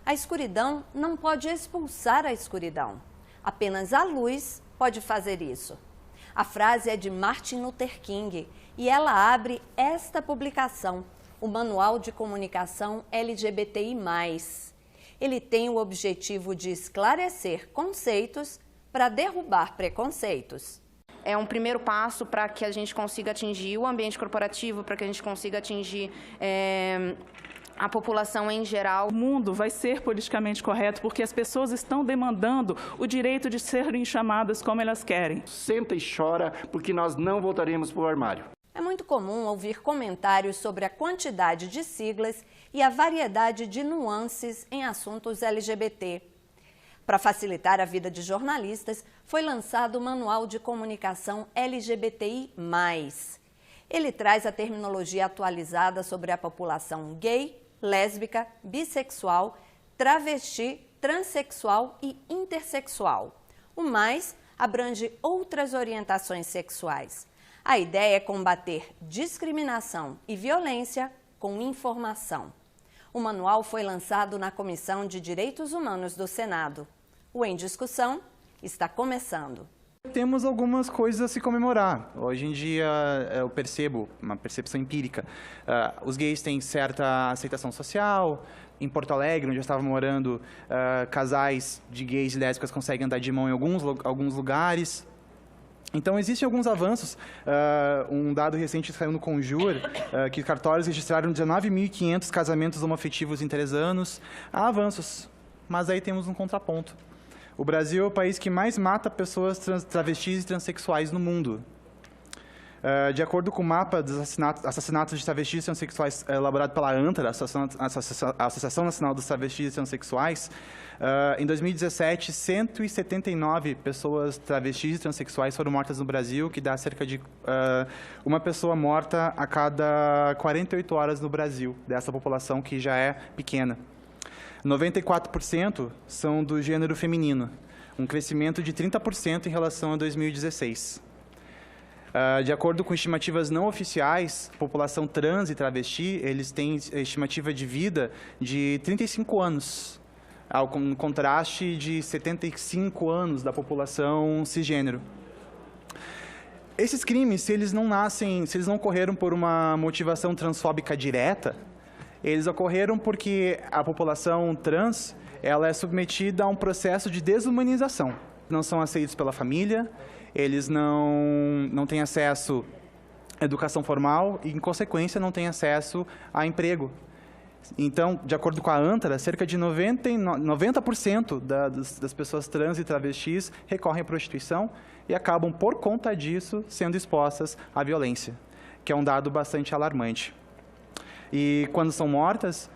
A escuridão não pode expulsar a escuridão. Apenas a luz pode fazer isso. A frase é de Martin Luther King e ela abre esta publicação, o Manual de Comunicação LGBTI+. Ele tem o objetivo de esclarecer conceitos para derrubar preconceitos. É um primeiro passo para que a gente consiga atingir o ambiente corporativo, para que a gente consiga atingir a população em geral. O mundo vai ser politicamente correto porque as pessoas estão demandando o direito de serem chamadas como elas querem. Senta e chora porque nós não voltaremos para o armário. É muito comum ouvir comentários sobre a quantidade de siglas e a variedade de nuances em assuntos LGBT. Para facilitar a vida de jornalistas, foi lançado o Manual de Comunicação LGBTI+. Ele traz a terminologia atualizada sobre a população gay, lésbica, bissexual, travesti, transexual e intersexual. O mais abrange outras orientações sexuais. A ideia é combater discriminação e violência com informação. O manual foi lançado na Comissão de Direitos Humanos do Senado. O Em Discussão está começando. Temos algumas coisas a se comemorar. Hoje em dia, eu percebo, uma percepção empírica, os gays têm certa aceitação social. Em Porto Alegre, onde eu estava morando, casais de gays e lésbicas conseguem andar de mão em alguns lugares. Então, existem alguns avanços. Um dado recente saiu no Conjur, que cartórios registraram 19.500 casamentos homoafetivos em 3 anos. Há avanços, mas aí temos um contraponto. O Brasil é o país que mais mata pessoas travestis e transexuais no mundo. De acordo com o mapa dos assassinatos de travestis e transexuais elaborado pela ANTRA, a Associação Nacional dos Travestis e Transsexuais, em 2017, 179 pessoas travestis e transexuais foram mortas no Brasil, que dá cerca de uma pessoa morta a cada 48 horas no Brasil, dessa população que já é pequena. 94% são do gênero feminino, um crescimento de 30% em relação a 2016. De acordo com estimativas não oficiais, a população trans e travesti, eles têm estimativa de vida de 35 anos, ao contraste de 75 anos da população cisgênero. Esses crimes, se eles não ocorreram por uma motivação transfóbica direta, eles ocorreram porque a população trans ela é submetida a um processo de desumanização. Não são aceitos pela família, eles não têm acesso à educação formal e, em consequência, não têm acesso a emprego. Então, de acordo com a ANTRA, cerca de 90% das pessoas trans e travestis recorrem à prostituição e acabam, por conta disso, sendo expostas à violência, que é um dado bastante alarmante. E quando são mortas,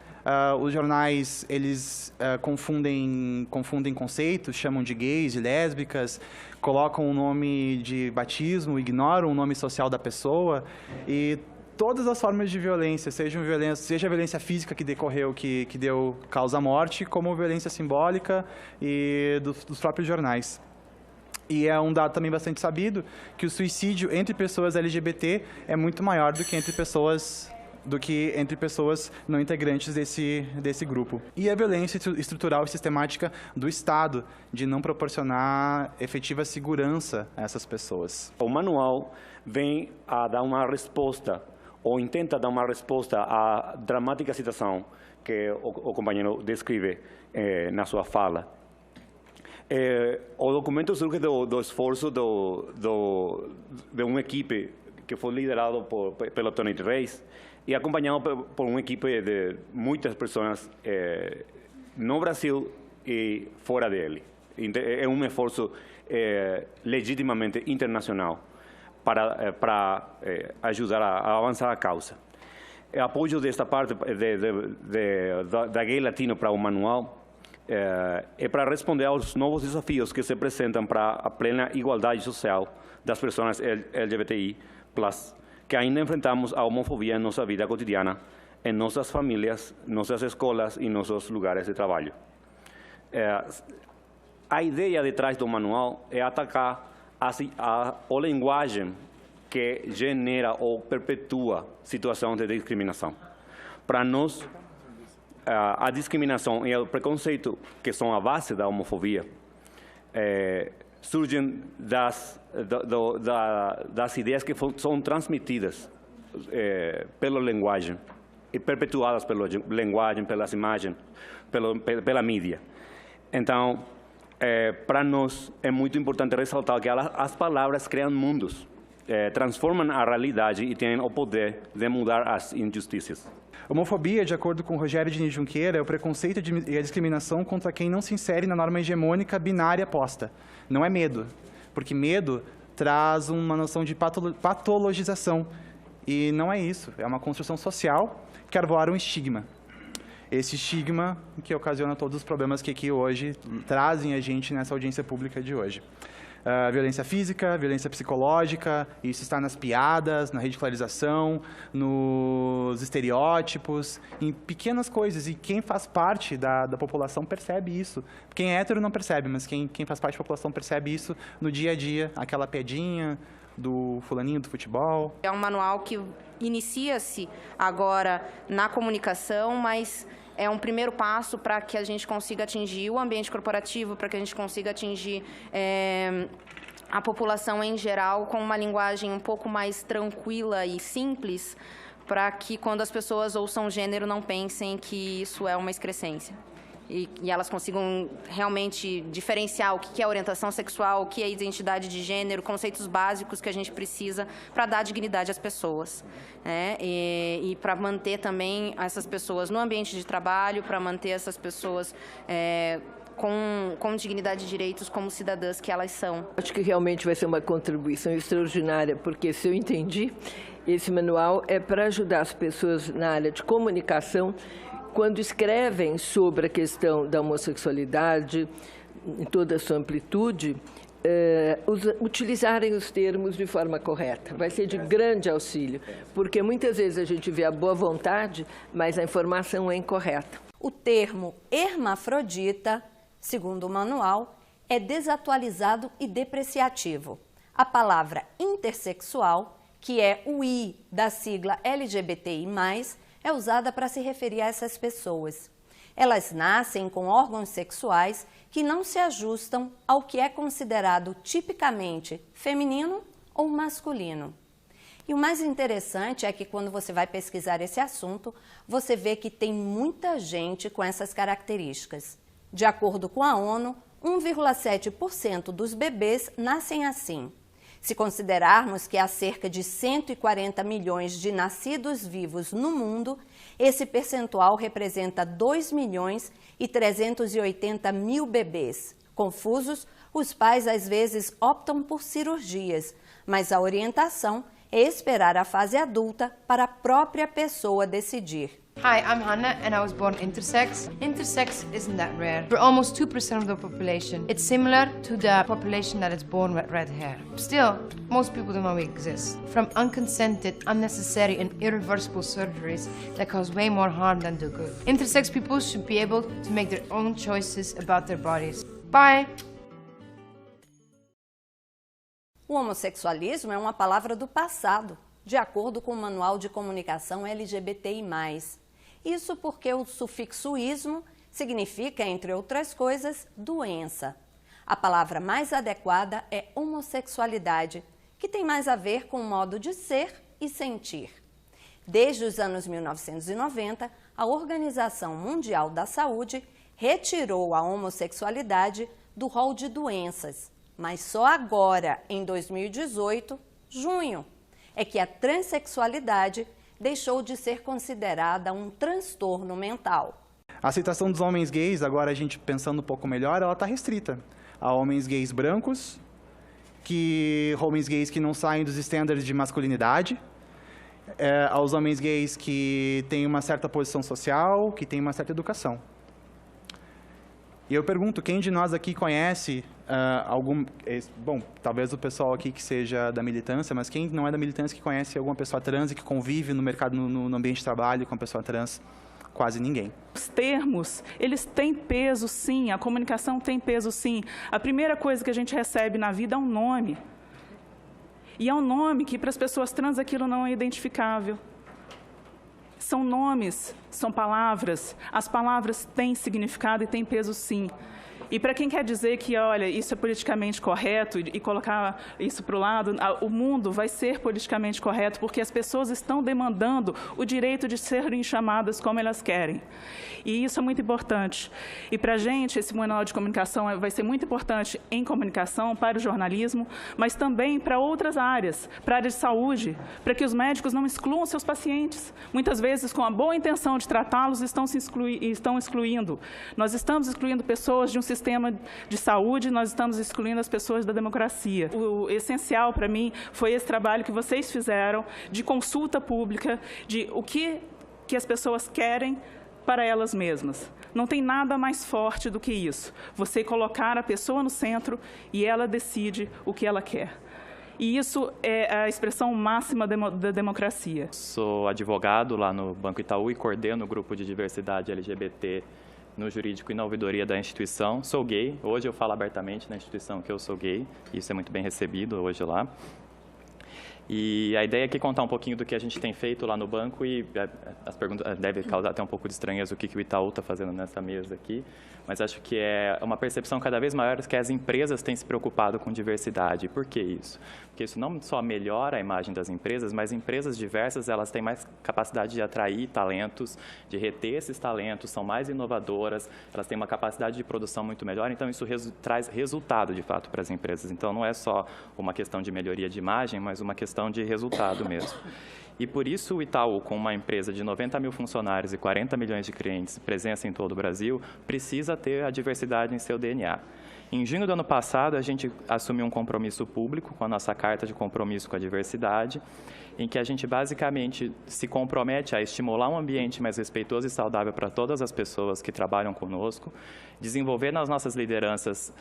os jornais eles confundem conceitos, chamam de gays, de lésbicas, colocam o nome de batismo, ignoram o nome social da pessoa e todas as formas de violência, seja a violência física que decorreu, que deu causa à morte, como a violência simbólica e dos próprios jornais. E é um dado também bastante sabido que o suicídio entre pessoas LGBT é muito maior do que entre pessoas não integrantes desse grupo. E a violência estrutural e sistemática do Estado, de não proporcionar efetiva segurança a essas pessoas. O manual vem a dar uma resposta, ou tenta dar uma resposta à dramática situação que o companheiro descreve na sua fala. O documento surge do esforço de uma equipe que foi liderado pelo Tony Reis, e acompanhado por uma equipe de muitas pessoas no Brasil e fora dele. É um esforço legitimamente internacional para ajudar a avançar a causa. O apoio desta parte da Gay Latino para o manual é para responder aos novos desafios que se apresentam para a plena igualdade social das pessoas LGBTI+, que ainda enfrentamos a homofobia em nossa vida cotidiana, em nossas famílias, nossas escolas e nossos lugares de trabalho. A ideia detrás do manual é atacar a linguagem que genera ou perpetua situações de discriminação. Para nós, a discriminação e o preconceito, que são a base da homofobia, surgem das ideias que são transmitidas pela linguagem e perpetuadas pela linguagem, pelas imagens, pela mídia. Então, para nós é muito importante ressaltar que as palavras criam mundos, transformam a realidade e têm o poder de mudar as injustiças. Homofobia, de acordo com Rogério Diniz Junqueira, é o preconceito e a discriminação contra quem não se insere na norma hegemônica binária posta. Não é medo, porque medo traz uma noção de patologização. E não é isso, é uma construção social que arbora um estigma. Esse estigma que ocasiona todos os problemas que aqui hoje trazem a gente nessa audiência pública de hoje. Violência física, violência psicológica, isso está nas piadas, na ridicularização, nos estereótipos, em pequenas coisas. E quem faz parte da população percebe isso. Quem é hétero não percebe, mas quem faz parte da população percebe isso no dia a dia, aquela piadinha do fulaninho do futebol. É um manual que inicia-se agora na comunicação, mas é um primeiro passo para que a gente consiga atingir o ambiente corporativo, para que a gente consiga atingir a população em geral com uma linguagem um pouco mais tranquila e simples, para que quando as pessoas ouçam gênero não pensem que isso é uma excrescência. E elas consigam realmente diferenciar o que é orientação sexual, o que é identidade de gênero, conceitos básicos que a gente precisa para dar dignidade às pessoas, né? E para manter também essas pessoas no ambiente de trabalho, para manter essas pessoas com dignidade de direitos como cidadãs que elas são. Acho que realmente vai ser uma contribuição extraordinária, porque, se eu entendi, esse manual é para ajudar as pessoas na área de comunicação quando escrevem sobre a questão da homossexualidade, em toda a sua amplitude, utilizarem os termos de forma correta. Vai ser de grande auxílio, porque muitas vezes a gente vê a boa vontade, mas a informação é incorreta. O termo hermafrodita, segundo o manual, é desatualizado e depreciativo. A palavra intersexual, que é o I da sigla LGBTI+, é usada para se referir a essas pessoas. Elas nascem com órgãos sexuais que não se ajustam ao que é considerado tipicamente feminino ou masculino. E o mais interessante é que quando você vai pesquisar esse assunto, você vê que tem muita gente com essas características. De acordo com a ONU, 1,7% dos bebês nascem assim. Se considerarmos que há cerca de 140 milhões de nascidos vivos no mundo, esse percentual representa 2.380.000 bebês. Confusos, os pais às vezes optam por cirurgias, mas a orientação é esperar a fase adulta para a própria pessoa decidir. Hi, I'm Hannah and I was born intersex. Intersex isn't that rare. For almost 2% of the population, it's similar to the population that is born with red hair. Still, most people don't know it exists. From unconsented, unnecessary and irreversible surgeries that cause way more harm than do good. Intersex people should be able to make their own choices about their bodies. Bye! O homossexualismo é uma palavra do passado, de acordo com o Manual de Comunicação LGBTI+. Isso porque o sufixo ismo significa, entre outras coisas, doença. A palavra mais adequada é homossexualidade, que tem mais a ver com o modo de ser e sentir. Desde os anos 1990, a Organização Mundial da Saúde retirou a homossexualidade do rol de doenças, mas só agora, em 2018, junho, é que a transexualidade deixou de ser considerada um transtorno mental. A aceitação dos homens gays, agora a gente pensando um pouco melhor, ela está restrita a homens gays brancos, homens gays que não saem dos estándares de masculinidade, aos homens gays que têm uma certa posição social, que têm uma certa educação. E eu pergunto, quem de nós aqui conhece bom, talvez o pessoal aqui que seja da militância, mas quem não é da militância que conhece alguma pessoa trans e que convive no mercado, no ambiente de trabalho com a pessoa trans? Quase ninguém. Os termos, eles têm peso sim, a comunicação tem peso sim. A primeira coisa que a gente recebe na vida é um nome. E é um nome que para as pessoas trans aquilo não é identificável. São nomes, são palavras. As palavras têm significado e têm peso, sim. E para quem quer dizer que, olha, isso é politicamente correto e colocar isso para o lado, o mundo vai ser politicamente correto porque as pessoas estão demandando o direito de serem chamadas como elas querem. E isso é muito importante. E para a gente, esse manual de comunicação vai ser muito importante em comunicação, para o jornalismo, mas também para outras áreas, para a área de saúde, para que os médicos não excluam seus pacientes. Muitas vezes, com a boa intenção de tratá-los, estão excluindo. Nós estamos excluindo pessoas de um sistema de saúde, nós estamos excluindo as pessoas da democracia. O essencial para mim foi esse trabalho que vocês fizeram de consulta pública, de o que as pessoas querem para elas mesmas. Não tem nada mais forte do que isso. Você colocar a pessoa no centro e ela decide o que ela quer. E isso é a expressão máxima da democracia. Sou advogado lá no Banco Itaú e coordeno o grupo de diversidade LGBT no jurídico e na ouvidoria da instituição. Sou gay, hoje eu falo abertamente na instituição que eu sou gay, isso é muito bem recebido hoje lá. E a ideia é aqui contar um pouquinho do que a gente tem feito lá no banco e as perguntas devem causar até um pouco de estranheza o que o Itaú está fazendo nessa mesa aqui, mas acho que é uma percepção cada vez maior que as empresas têm se preocupado com diversidade. Por que isso? Porque isso não só melhora a imagem das empresas, mas empresas diversas elas têm mais capacidade de atrair talentos, de reter esses talentos, são mais inovadoras, elas têm uma capacidade de produção muito melhor, então isso traz resultado de fato para as empresas. Então não é só uma questão de melhoria de imagem, mas uma questão de resultado mesmo. E por isso o Itaú, com uma empresa de 90 mil funcionários e 40 milhões de clientes, presença em todo o Brasil, precisa ter a diversidade em seu DNA. Em junho do ano passado, a gente assumiu um compromisso público com a nossa carta de compromisso com a diversidade, em que a gente basicamente se compromete a estimular um ambiente mais respeitoso e saudável para todas as pessoas que trabalham conosco, desenvolver nas nossas lideranças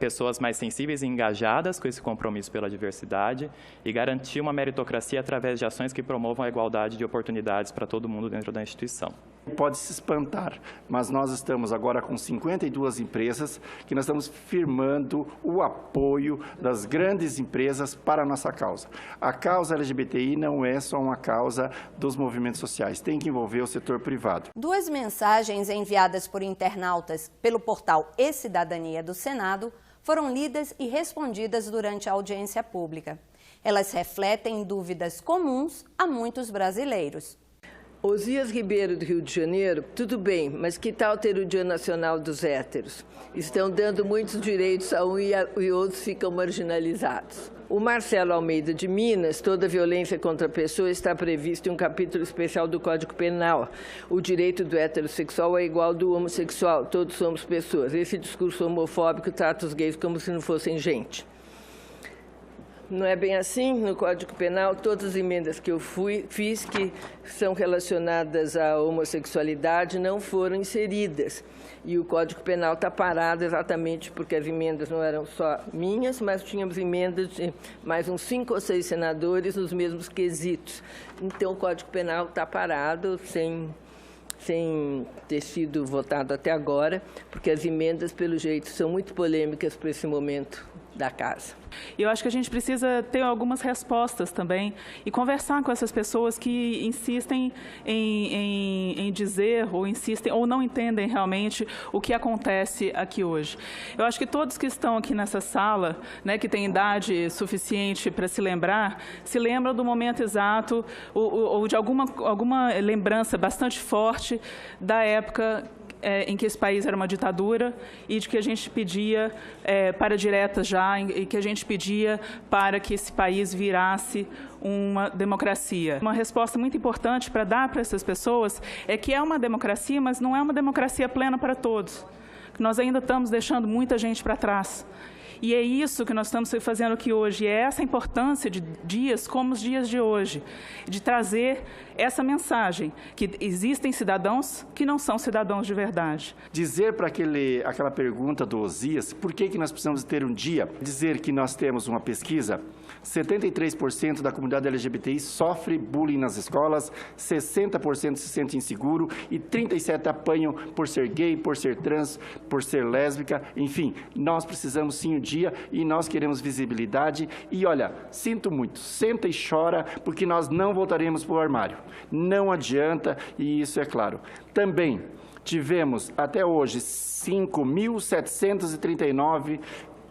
pessoas mais sensíveis e engajadas com esse compromisso pela diversidade e garantir uma meritocracia através de ações que promovam a igualdade de oportunidades para todo mundo dentro da instituição. Pode se espantar, mas nós estamos agora com 52 empresas que nós estamos firmando o apoio das grandes empresas para a nossa causa. A causa LGBTI não é só uma causa dos movimentos sociais, tem que envolver o setor privado. 2 mensagens enviadas por internautas pelo portal E-Cidadania do Senado foram lidas e respondidas durante a audiência pública. Elas refletem dúvidas comuns a muitos brasileiros. Osias Ribeiro, do Rio de Janeiro, tudo bem, mas que tal ter o Dia Nacional dos Héteros? Estão dando muitos direitos a um e outros ficam marginalizados. O Marcelo Almeida, de Minas, toda violência contra a pessoa está prevista em um capítulo especial do Código Penal. O direito do heterossexual é igual ao do homossexual, todos somos pessoas. Esse discurso homofóbico trata os gays como se não fossem gente. Não é bem assim. No Código Penal, todas as emendas que eu fiz que são relacionadas à homossexualidade não foram inseridas. E o Código Penal está parado exatamente porque as emendas não eram só minhas, mas tínhamos emendas de mais uns 5 ou 6 senadores nos mesmos quesitos. Então, o Código Penal está parado sem ter sido votado até agora, porque as emendas, pelo jeito, são muito polêmicas para esse momento da casa. Eu acho que a gente precisa ter algumas respostas também e conversar com essas pessoas que insistem em dizer ou insistem ou não entendem realmente o que acontece aqui hoje. Eu acho que todos que estão aqui nessa sala, né, que têm idade suficiente para se lembram do momento exato ou de alguma lembrança bastante forte da época em que esse país era uma ditadura e de que a gente pedia para diretas já, e que a gente pedia para que esse país virasse uma democracia. Uma resposta muito importante para dar para essas pessoas é que é uma democracia, mas não é uma democracia plena para todos. Nós ainda estamos deixando muita gente para trás. E é isso que nós estamos fazendo aqui hoje, é essa importância de dias como os dias de hoje, de trazer essa mensagem, que existem cidadãos que não são cidadãos de verdade. Dizer para aquela pergunta do Osias, por que nós precisamos ter um dia, dizer que nós temos uma pesquisa, 73% da comunidade LGBTI sofre bullying nas escolas, 60% se sente inseguro e 37% apanham por ser gay, por ser trans, por ser lésbica, enfim, nós precisamos sim um dia e nós queremos visibilidade. E olha, sinto muito, senta e chora, porque nós não voltaremos para o armário. Não adianta, e isso é claro. Também tivemos, até hoje, 5.739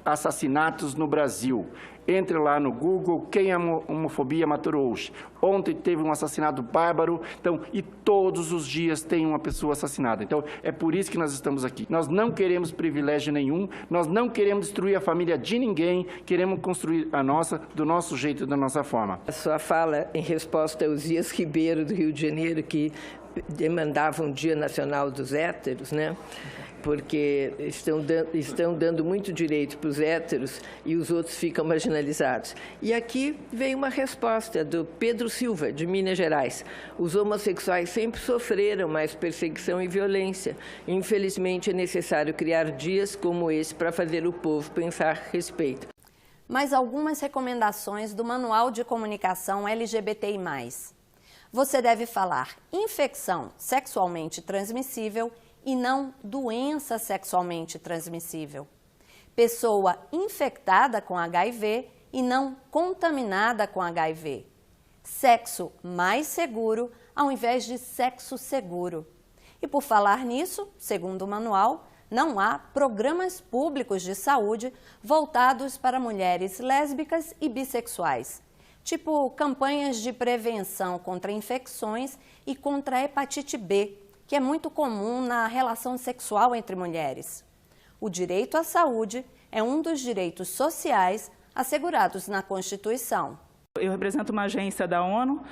assassinatos no Brasil. Entre lá no Google, quem a homofobia matou hoje. Ontem teve um assassinato bárbaro, então, e todos os dias tem uma pessoa assassinada. Então, é por isso que nós estamos aqui. Nós não queremos privilégio nenhum, nós não queremos destruir a família de ninguém, queremos construir a nossa, do nosso jeito, da nossa forma. A sua fala em resposta ao Zias Ribeiro, do Rio de Janeiro, que demandava um Dia Nacional dos Héteros, né? Porque estão dando muito direito para os héteros e os outros ficam marginalizados. E aqui veio uma resposta do Pedro Silva, de Minas Gerais. Os homossexuais sempre sofreram mais perseguição e violência. Infelizmente, é necessário criar dias como esse para fazer o povo pensar a respeito. Mais algumas recomendações do Manual de Comunicação LGBTI+. Você deve falar infecção sexualmente transmissível e não doença sexualmente transmissível. Pessoa infectada com HIV e não contaminada com HIV. Sexo mais seguro ao invés de sexo seguro. E por falar nisso, segundo o manual, não há programas públicos de saúde voltados para mulheres lésbicas e bissexuais, tipo campanhas de prevenção contra infecções e contra a hepatite B, que é muito comum na relação sexual entre mulheres. O direito à saúde é um dos direitos sociais assegurados na Constituição. Eu represento uma agência da ONU,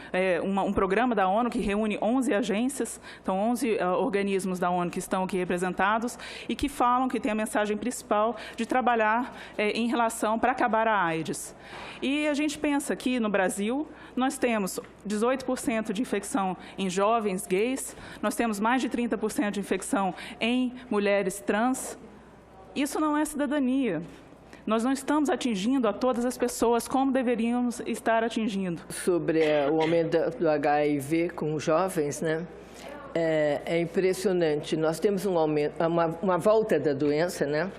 um programa da ONU que reúne 11 agências, então 11 organismos da ONU que estão aqui representados e que falam que tem a mensagem principal de trabalhar em relação para acabar a AIDS. E a gente pensa que no Brasil nós temos 18% de infecção em jovens gays, nós temos mais de 30% de infecção em mulheres trans. Isso não é cidadania. Nós não estamos atingindo a todas as pessoas como deveríamos estar atingindo. Sobre o aumento do HIV com jovens, né? É impressionante. Nós temos um aumento, uma volta da doença, né?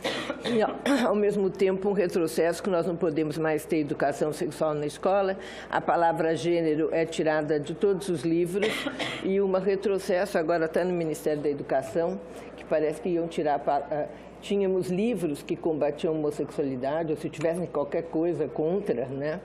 E, ao mesmo tempo, um retrocesso, que nós não podemos mais ter educação sexual na escola. A palavra gênero é tirada de todos os livros. E um retrocesso, agora está no Ministério da Educação, que parece que iam tirar... Tínhamos livros que combatiam a homossexualidade, ou se tivessem qualquer coisa contra, né,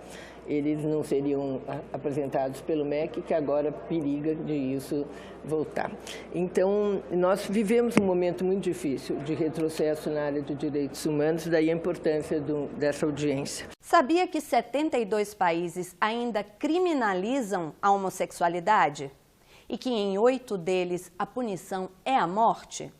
eles não seriam apresentados pelo MEC, que agora periga de isso voltar. Então, nós vivemos um momento muito difícil de retrocesso na área de direitos humanos, daí a importância dessa audiência. Sabia que 72 países ainda criminalizam a homossexualidade? E que em 8 deles a punição é a morte?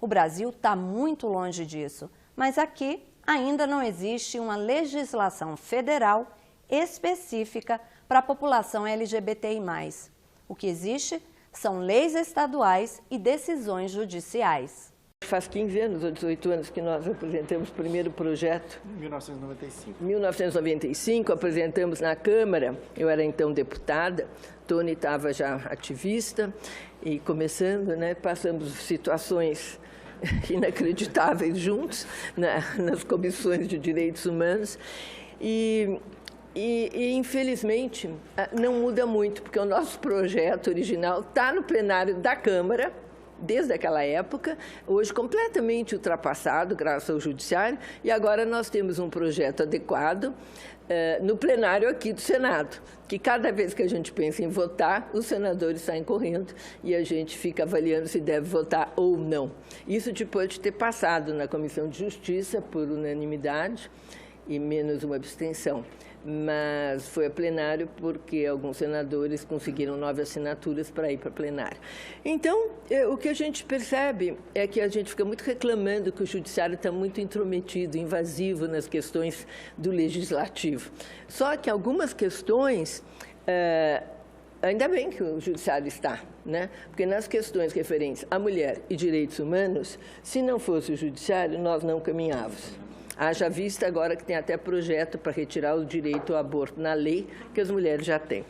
O Brasil está muito longe disso, mas aqui ainda não existe uma legislação federal específica para a população LGBTI+. O que existe são leis estaduais e decisões judiciais. Faz 15 anos ou 18 anos que nós apresentamos o primeiro projeto. 1995. 1995, apresentamos na Câmara, eu era então deputada, Tony estava já ativista e começando, né, passamos situações inacreditáveis juntos nas comissões de direitos humanos e infelizmente não muda muito, porque o nosso projeto original está no plenário da Câmara desde aquela época, hoje completamente ultrapassado graças ao Judiciário, e agora nós temos um projeto adequado no plenário aqui do Senado, que cada vez que a gente pensa em votar, os senadores saem correndo e a gente fica avaliando se deve votar ou não. Isso depois de ter passado na Comissão de Justiça por unanimidade e menos uma abstenção. Mas foi a plenário porque alguns senadores conseguiram 9 assinaturas para ir para plenário. Então, o que a gente percebe é que a gente fica muito reclamando que o judiciário está muito intrometido, invasivo nas questões do legislativo. Só que algumas questões, ainda bem que o judiciário está, né? Porque nas questões referentes à mulher e direitos humanos, se não fosse o judiciário, nós não caminhávamos. Haja vista agora que tem até projeto para retirar o direito ao aborto na lei, que as mulheres já têm.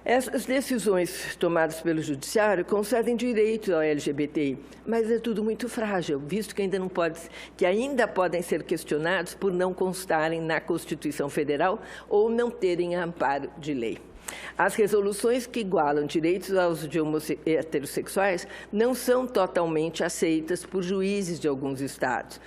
Essas decisões tomadas pelo Judiciário concedem direitos ao LGBTI, mas é tudo muito frágil, visto que ainda podem ser questionados por não constarem na Constituição Federal ou não terem amparo de lei. As resoluções que igualam direitos aos de heterossexuais não são totalmente aceitas por juízes de alguns estados.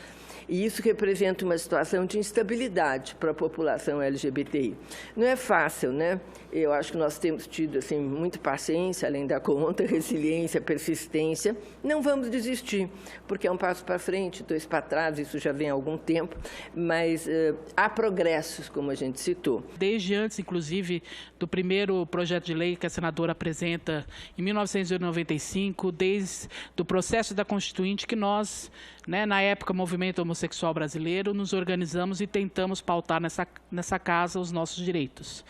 E isso representa uma situação de instabilidade para a população LGBTI. Não é fácil, né? Eu acho que nós temos tido assim, muita paciência, além da conta, resiliência, persistência. Não vamos desistir, porque é um passo para frente, 2 para trás, isso já vem há algum tempo, mas há progressos, como a gente citou. Desde antes, inclusive, do primeiro projeto de lei que a senadora apresenta em 1995, desde o processo da Constituinte, que nós, na época, Movimento Homossexual Brasileiro, nos organizamos e tentamos pautar nessa casa os nossos direitos.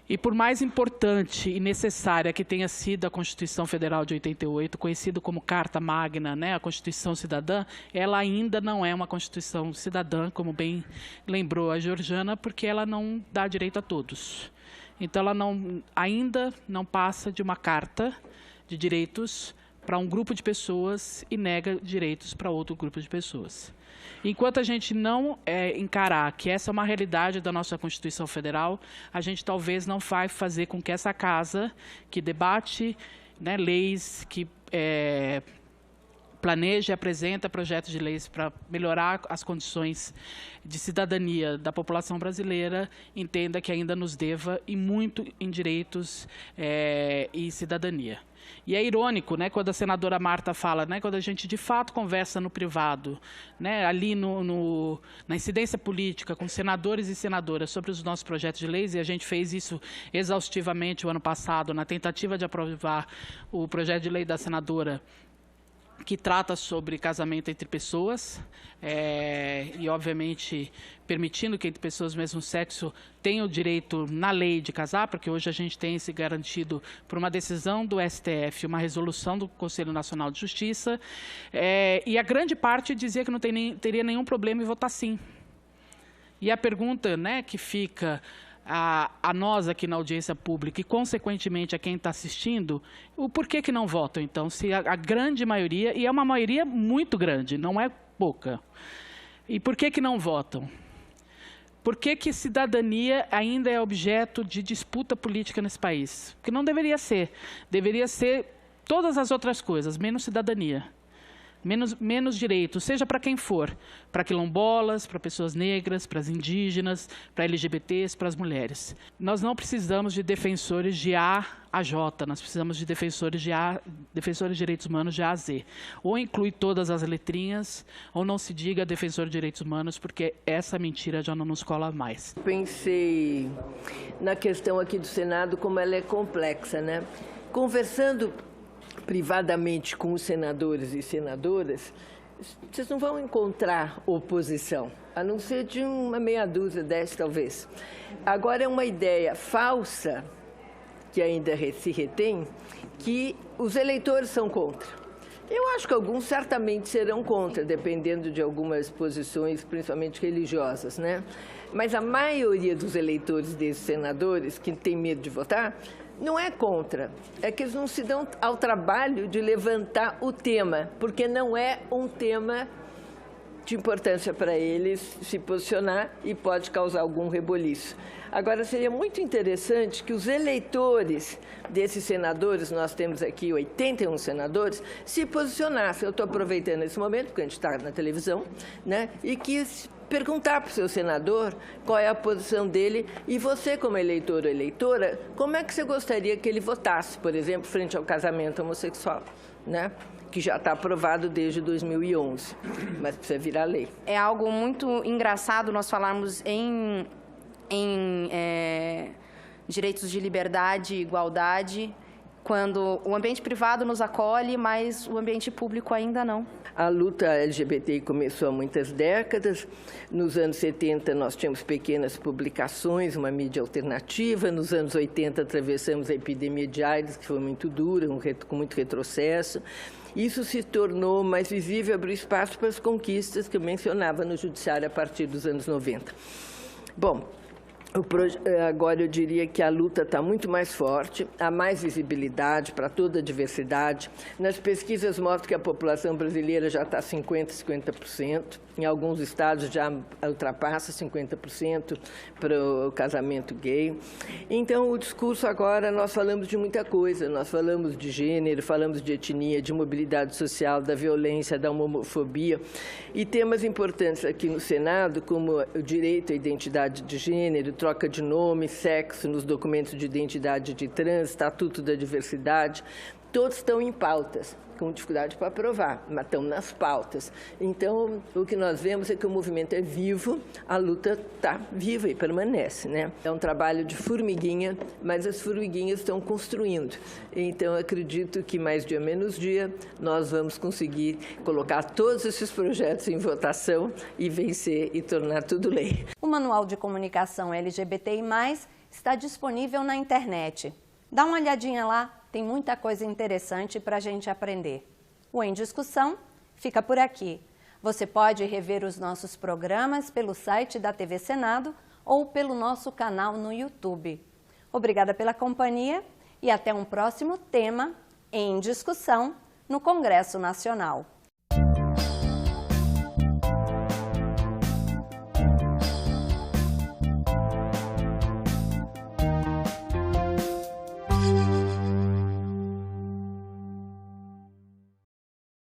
E por mais importante e necessária que tenha sido a Constituição Federal de 88, conhecida como Carta Magna, a Constituição Cidadã, ela ainda não é uma Constituição cidadã, como bem lembrou a Georgiana, porque ela não dá direito a todos. Então, ela ainda não passa de uma carta de direitos para um grupo de pessoas e nega direitos para outro grupo de pessoas. Enquanto a gente não encarar que essa é uma realidade da nossa Constituição Federal, a gente talvez não vai fazer com que essa casa, que debate leis, que planeja e apresenta projetos de leis para melhorar as condições de cidadania da população brasileira, entenda que ainda nos deva e muito em direitos e cidadania. E é irônico, quando a senadora Marta fala, quando a gente de fato conversa no privado, ali na incidência política, com senadores e senadoras sobre os nossos projetos de leis, e a gente fez isso exaustivamente o ano passado, na tentativa de aprovar o projeto de lei da senadora que trata sobre casamento entre pessoas e, obviamente, permitindo que entre pessoas do mesmo sexo tenham o direito na lei de casar, porque hoje a gente tem esse garantido por uma decisão do STF, uma resolução do Conselho Nacional de Justiça, e a grande parte dizia que não teria nenhum problema em votar sim. E a pergunta que fica a nós aqui na audiência pública e, consequentemente, a quem está assistindo, o porquê que não votam, então, se a grande maioria, e é uma maioria muito grande, não é pouca, e por que não votam? Por que cidadania ainda é objeto de disputa política nesse país? Porque não deveria ser todas as outras coisas, menos cidadania. Menos direitos, seja para quem for, para quilombolas, para pessoas negras, para as indígenas, para LGBTs, para as mulheres. Nós não precisamos de defensores de A a J, nós precisamos de defensores de direitos humanos de A a Z. Ou inclui todas as letrinhas, ou não se diga defensor de direitos humanos, porque essa mentira já não nos cola mais. Pensei na questão aqui do Senado, como ela é complexa, Conversando privadamente com os senadores e senadoras, vocês não vão encontrar oposição, a não ser de uma meia dúzia, 10 talvez. Agora é uma ideia falsa, que ainda se retém, que os eleitores são contra. Eu acho que alguns certamente serão contra, dependendo de algumas posições, principalmente religiosas, Mas a maioria dos eleitores desses senadores, que têm medo de votar, não é contra, é que eles não se dão ao trabalho de levantar o tema, porque não é um tema de importância para eles se posicionar e pode causar algum reboliço. Agora, seria muito interessante que os eleitores desses senadores, nós temos aqui 81 senadores, se posicionassem. Eu estou aproveitando esse momento, porque a gente está na televisão, e que perguntar para o seu senador qual é a posição dele e você, como eleitor ou eleitora, como é que você gostaria que ele votasse, por exemplo, frente ao casamento homossexual, que já está aprovado desde 2011, mas precisa virar lei. É algo muito engraçado nós falarmos em direitos de liberdade e igualdade, quando o ambiente privado nos acolhe, mas o ambiente público ainda não. A luta LGBT começou há muitas décadas. Nos anos 70, nós tínhamos pequenas publicações, uma mídia alternativa. Nos anos 80, atravessamos a epidemia de AIDS, que foi muito dura, com muito retrocesso. Isso se tornou mais visível, abriu espaço para as conquistas que eu mencionava no Judiciário a partir dos anos 90. Bom, Agora eu diria que a luta está muito mais forte, há mais visibilidade para toda a diversidade. Nas pesquisas mostram que a população brasileira já está 50%, em alguns estados já ultrapassa 50% para o casamento gay. Então, o discurso agora, nós falamos de muita coisa, nós falamos de gênero, falamos de etnia, de mobilidade social, da violência, da homofobia, e temas importantes aqui no Senado, como o direito à identidade de gênero, troca de nome, sexo nos documentos de identidade de trans, estatuto da diversidade, todos estão em pautas, com dificuldade para aprovar, mas estão nas pautas. Então, o que nós vemos é que o movimento é vivo, a luta está viva e permanece, né? É um trabalho de formiguinha, mas as formiguinhas estão construindo. Então, acredito que mais dia menos dia, nós vamos conseguir colocar todos esses projetos em votação e vencer e tornar tudo lei. O Manual de Comunicação LGBTI+, está disponível na internet. Dá uma olhadinha lá. Tem muita coisa interessante para a gente aprender. O Em Discussão fica por aqui. Você pode rever os nossos programas pelo site da TV Senado ou pelo nosso canal no YouTube. Obrigada pela companhia e até um próximo tema em Discussão no Congresso Nacional.